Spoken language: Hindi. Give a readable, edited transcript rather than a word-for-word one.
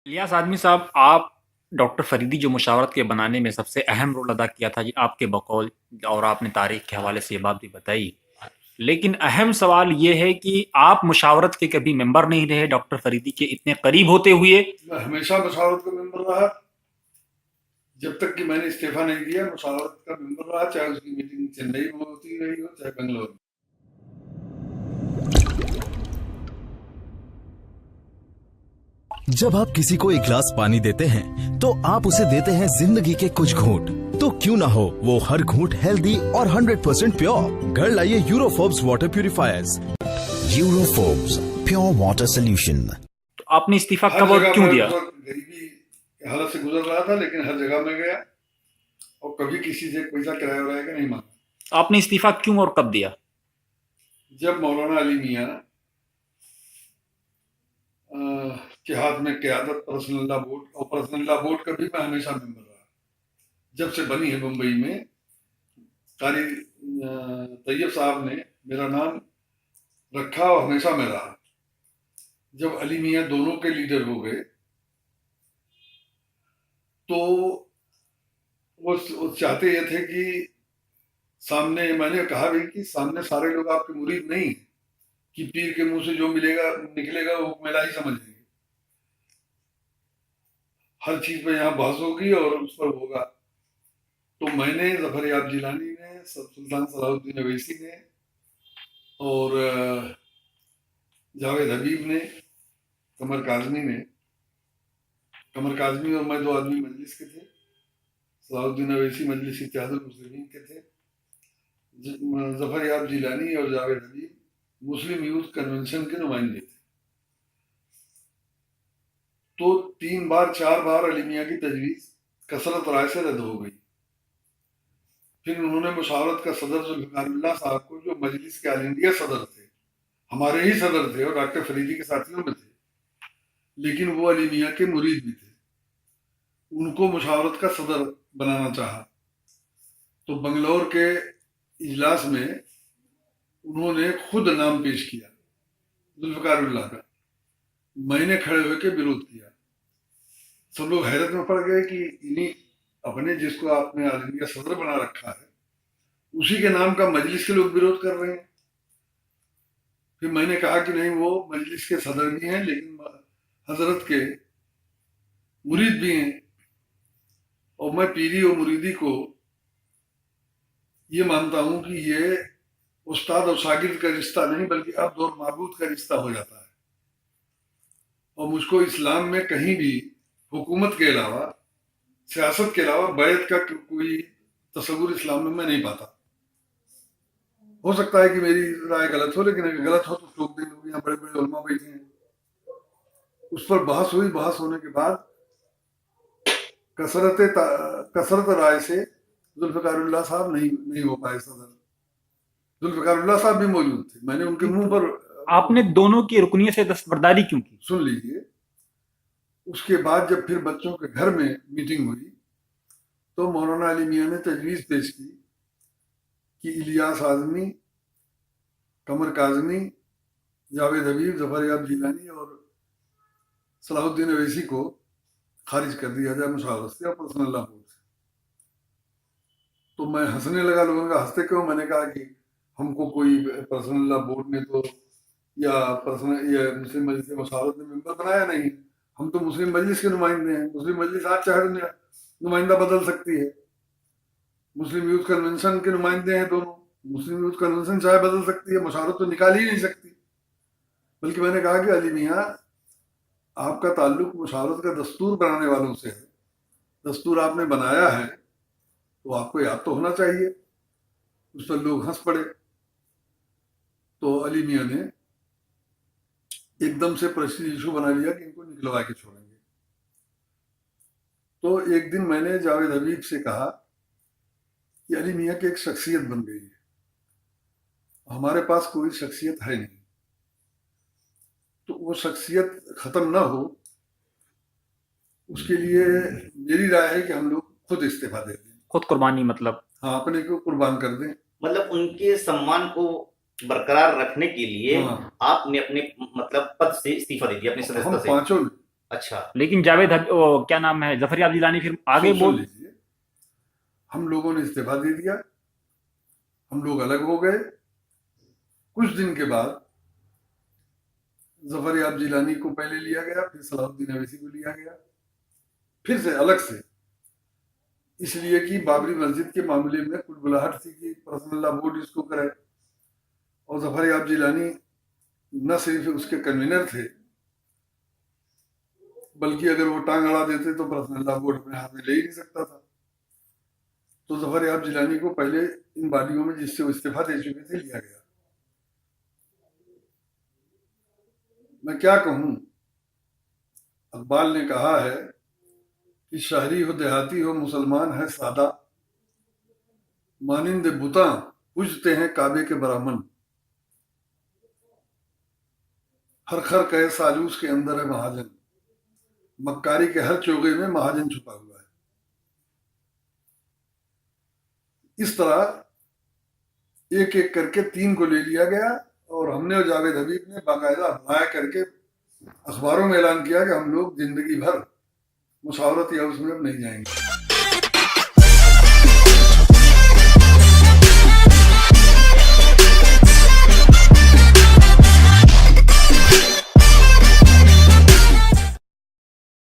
इलियास आदमी साहब, आप डॉक्टर फरीदी जो मुशावरत के बनाने में सबसे अहम रोल अदा किया था जी आपके बकौल, और आपने तारीख के हवाले से ये बात भी बताई। लेकिन अहम सवाल ये है कि आप मुशावरत के कभी मेंबर नहीं रहे डॉक्टर फरीदी के इतने करीब होते हुए। मैं हमेशा मुशावरत का मेंबर रहा। जब तक कि मैंने इस्तीफा नहीं दिया, मुशावरत का मेंबर रहा, चाहे उसकी मीटिंग चेन्नई में होती रही हो चाहे बेंगलोर में। जब आप किसी को एक गिलास पानी देते हैं तो आप उसे देते हैं जिंदगी के कुछ घूंट। तो क्यों ना हो वो हर घूंट हेल्दी और 100% प्योर। घर लाइए यूरोफोब्स वाटर प्यूरिफायर्स। यूरोफोब्स प्योर वाटर सोल्यूशन। तो आपने इस्तीफा हर कब और जगह क्यों मैं दिया? उस वक्त गरीबी की हालत से गुजर रहा था, लेकिन हर जगह में गया और कभी किसी से पैसा किराया उराया का नहीं मांगा। आपने इस्तीफा क्यों और कब दिया? जब मौलाना अली मियाँ के हाथ में क़यादत पर्सनल लॉ बोर्ड, और पर्सनल लॉ बोर्ड का भी मैं हमेशा मेंबर रहा। जब से बनी है मुंबई में, कारी तैयब साहब ने मेरा नाम रखा और हमेशा मैं रहा। जब अली मियाँ दोनों के लीडर हो गए तो वो चाहते ये थे कि सामने, मैंने कहा भी कि सामने सारे लोग आपके मुरीद नहीं हैं कि पीर के मुंह से जो मिलेगा निकलेगा वो मेला ही समझ लेंगे। हर चीज पे यहाँ बहस होगी और उस पर होगा। तो मैंने, जफर याब जिलानी ने, सुल्तान सलाहुद्दीन अवैसी ने और जावेद हबीब ने, कमर काजमी ने, कमर काजमी और मैं दो आदमी मजलिस के थे। सलाहुद्दीन अवैसी मजलिस इत्तेहादुल मुस्लिमीन के थे। जफर याब जिलानी और जावेद हबीब मुस्लिम यूथ कन्वेंशन के नुमाइंदे थे। तो 3 बार 4 बार अली मियाँ की तजवीज़ कसरत राय से रद्द हो गई। फिर उन्होंने मुशावरत का सदर जुल्फ़िकार साहब को, जो मजलिस के ऑल इंडिया सदर थे, हमारे ही सदर थे और डॉक्टर फरीदी के साथियों में थे, लेकिन वो अली मियाँ के मुरीद भी थे, उनको मुशावरत का सदर बनाना चाहा। तो बंगलौर के इजलास में उन्होंने खुद नाम पेश किया जुल्फ़िकार का। मैंने खड़े होकर विरोध किया। सब लोग हैरत में पड़ गए कि इन्हीं अपने, जिसको आपने ऑल इंडिया सदर बना रखा है, उसी के नाम का मजलिस के लोग विरोध कर रहे हैं। फिर मैंने कहा कि नहीं, वो मजलिस के सदर भी हैं लेकिन हजरत के मुरीद भी हैं, और मैं पीरी और मुरीदी को ये मानता हूं कि ये उस्ताद और शागिर्द का रिश्ता नहीं बल्कि अब्द और माबूद का रिश्ता हो जाता है। और मुझको इस्लाम में कहीं भी हुकूमत के अलावा, सियासत के अलावा बैत का कोई तस्वुर इस्लाम में मैं नहीं पाता। हो सकता है कि मेरी राय गलत हो, लेकिन अगर गलत हो तो टोक दें लोग। यहाँ बड़े बड़े उलमा बैठे हैं। उस पर बहस हुई। बहस होने के बाद कसरत राय से जुल्फ़िकार साहब नहीं हो पाए सदर। जुल्फ़िकार साहब भी मौजूद थे। मैंने उनके मुंह पर, आपने दोनों की रुकनियत से दस्तबरदारी क्यों की? सुन लीजिए, उसके बाद जब फिर बच्चों के घर में मीटिंग हुई तो मौलाना अली मियाँ ने तजवीज़ पेश की कि इलियास आज़मी, कमर काज़मी, जावेद हबीब, जफर याब जिलानी और सलाहुद्दीन अवैसी को खारिज कर दिया जाए मुशावरत से और पर्सनल लॉ बोर्ड से। तो मैं हंसने लगा। लोगों का हंसते क्यों? मैंने कहा कि हमको कोई पर्सनल लॉ बोर्ड ने तो, या पर्सनल, या मुस्लिम मजलिस मुशावरत ने मेंबर बनाया नहीं। हम तो मुस्लिम मजलिस के नुमाइंदे हैं। मुस्लिम मजलिस आज चाहे नुमाइंदा बदल सकती है। मुस्लिम यूथ कन्वेंशन के नुमाइंदे हैं दोनों। मुस्लिम यूथ कन्वेंशन चाहे बदल सकती है, मुशावरत तो निकाल ही नहीं सकती। बल्कि मैंने कहा कि अली मियाँ, आपका ताल्लुक मुशावरत का दस्तूर बनाने वालों से है। दस्तूर आपने बनाया है तो आपको याद तो होना चाहिए। उस पर लोग हंस पड़े। तो अली मियाँ ने एकदम से प्रेस्टीज इशू बना लिया कि इनको निकलवा के छोड़ेंगे। तो एक दिन मैंने जावेद हबीब से कहा कि अली मियाँ की एक शख्सियत बन गई है, हमारे पास कोई शख्सियत है नहीं। तो वो शख्सियत खत्म ना हो, उसके लिए मेरी राय है कि हम लोग खुद इस्तीफा दे दें। खुद कुर्बानी मतलब? हाँ, अपने को कुर्बान कर दें। मतलब उनके सम्मान को बरकरार रखने के लिए हाँ, आपने अपने मतलब पद से इस्तीफा दे दिया, अपनी हम सदस्यता से। पांचों ने अच्छा। लेकिन क्या नाम है, जफर याब जिलानी फिर आगे सुन बोल। लीजिए, हम लोगों ने इस्तीफा दे दिया, हम लोग अलग हो गए। कुछ दिन के बाद जफर याब जिलानी को पहले लिया गया, फिर सलाहुद्दीन अवैसी को लिया गया, फिर से अलग से, इसलिए कि बाबरी मस्जिद के मामले में कुलबुलाहट थी कि पर्सनल लॉ बोर्ड इसको करे, और जफर याब जिलानी न सिर्फ उसके कन्वीनर थे, बल्कि अगर वो टांग अड़ा देते तो पर्सनल लॉ बोर्ड अपने हाथ में ले ही नहीं सकता था। तो जफर याब जिलानी को पहले इन बादियों में जिससे वो इस्तीफा दे चुके थे लिया गया। मैं क्या कहूं, अकबाल ने कहा है कि शहरी हो देहाती हो मुसलमान है सादा, मानिंद बुता पूजते हैं काबे के बरामन, हर खर कहे सालूस के अंदर है महाजन, मक्कारी के हर चोगे में महाजन छुपा हुआ है। इस तरह एक एक करके 3 को ले लिया गया, और हमने और जावेद हबीब ने बाकायदा अप्लाई करके अखबारों में ऐलान किया कि हम लोग जिंदगी भर मुशावरत या उसमें अब नहीं जाएंगे।